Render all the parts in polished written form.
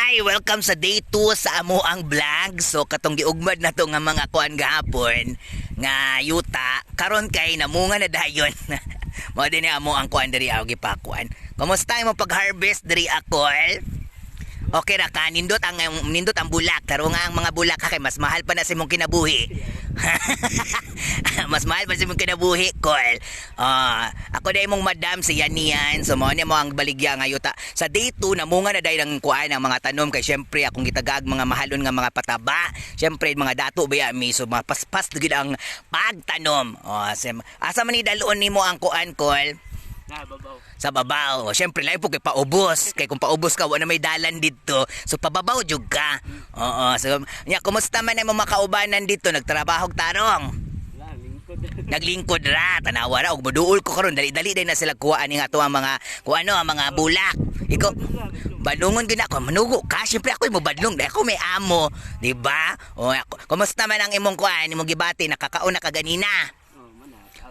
Hi! Welcome sa day 2 sa amo ang vlog. So katong giugmad na to nga mga kuan gahapon nga yuta karon kay namunga na dayon. Mao din amo ang kuan diri ako gipakuan. Kumusta imong pag-harvest diri akol? Okay ra ka nindot ang bulak karo nga ang mga bulak kay mas mahal pa na sa imong kinabuhi. Mas mahal pa sa imong kinabuhi kol. Ako dai mong madam si Yanian. So mo ang baligya nga yuta. Sa day 2 namunga na dai ang kuan ang mga tanom kay syempre akong gitagag mga mahalon nga mga pataba. Syempre mga dato baya mi so mapaspas gid ang pagtanom. Asa man ni dalon nimo ang kuan kol? Sa babaw. Siyempre, layo po kay paubos. Kay kung paubos ka, wala may dalan dito. So, pababaw jud ka. So, kumusta man ang mga kaubanan dito? Nagtrabaho tarong? Naglingkod ra. Tanawa ra. Og maduol ko karon dali-dali din na sila kuhaan nga to ang mga, ang mga bulak. Ikaw, badlungon gina ako. Manugo ka. Siyempre, ako mo badlong. Ako may amo. Diba? Kumusta man ang imong kuhaan? Imong gibati, nakakauna ka ganina.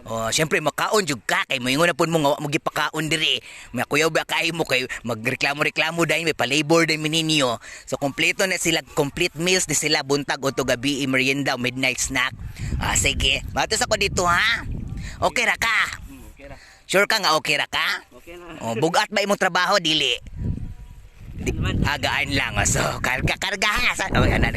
Siyempre makaon jud ka kay moingon na pud mo nga gipakaon diri. May kuyaw ba kay mo kay magreklamo dai may pa-labor din mininyo. So kompleto na sila, complete meals di sila buntag o to gabi merienda midnight snack. Sige. Matos ako dito ha. Okay ra ka? Okay ra. Sure ka nga okay ra ka? Okay na. Bugat ba imong trabaho dili? Agaan lang. So, karga ha.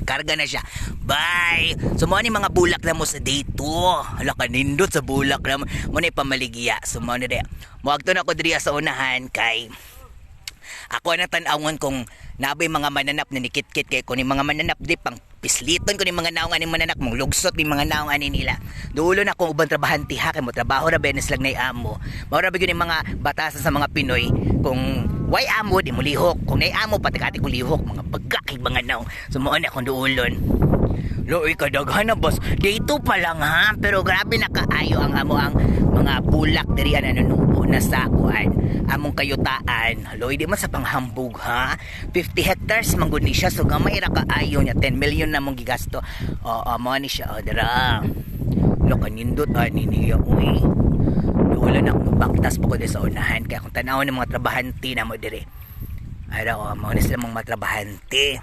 Karga na siya. Bye. So, mo ni mga bulak na mo sa dito. Hala ka nindot sa bulak na mo. Mo ni pamaligya. So, mo ni de. Muagto na ako diriya sa unahan kay ako na tan-awon kung nabay mga mananap na nikit-kit kay kung ni mga mananap di pang pisliton ko ni mga naong ani mananap mong lugsot ni mga naong ani nila. Dulo na kung ubang trabahanti ha kay mo trabaho ra benes lang nay amo. Mao ra bigyan ni mga batasan sa mga Pinoy kung why amo di mo lihok. Kung nay amo pati ko lihok mga pagkakig mga naong. So mo na akong duulon. Loy kadaghan na boss. Dito pa lang ha. Pero grabe na kaayo ang amo ang mga bulak diri nanunubo na sa kuan. Among kayutaan. Loy di man sa panghambog ha. 50 hectares manggod ni siya. So gamay ra kaayo niya. 10 million na mong gigasto. Mo ni siya. Dara. Lo kanindot ani niya uy. Wala na akong baktas pa ko sa unahan. Kaya kung tanawin ng mga trabahante na mo diri. Araw, mo ni sila mga trabahante.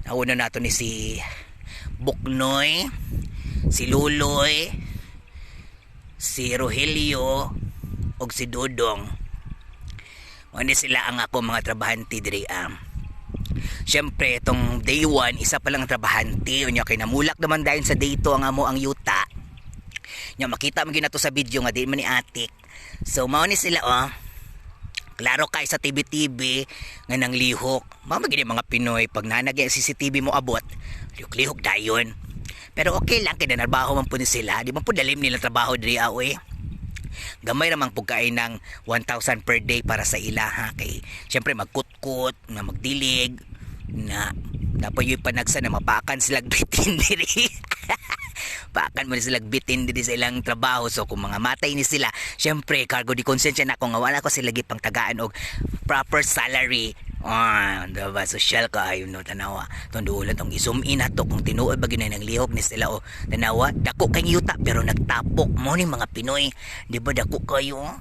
Nauna nato ni si Buknoy, si Luloy, si Rogelio, o si Dodong. Ano sila ang ako mga trabahante diri Siyempre, itong day 1, isa pa lang trabahante. Unya kay namulak naman dahil sa day 2 ang amo ang yuta. Nya makita mo ginato sa video nga di man ni atik. So mao ni sila klaro kay sa TV nga nang lihok. Mamagini mga Pinoy pag nanagay CCTV mo abot, lihok dayon. Pero okay lang kay nanarbaho man po ni sila. Di man po dalim nila trabaho diri aoy. Gamay ramang pagkain ng 1,000 per day para sa ila ha kay syempre magkutkut, na magdilig, na napayoy panagsa na mapakan sila bitin diri. Pakan mo sila bitin diri sa ilang trabaho. So kung mga matay ni sila, syempre cargo di konsensya na kung wala ko sila gipang tagaan og proper salary. Diba? Social ka ayun no tanawa. Tundulan tong i-zoom in ato kung tinuod ba ginay nang lihok ni sila tanawa. Dako kay yuta pero nagtapok mo ni mga Pinoy. Di ba dako kayo?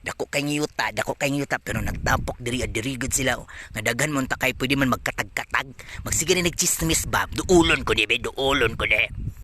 Dako kay yuta pero nagtapok diri gud sila nga daghan mo ta kay pwede man magkatag-katag. Magsige ni nagchismis ba? Duulon ko di.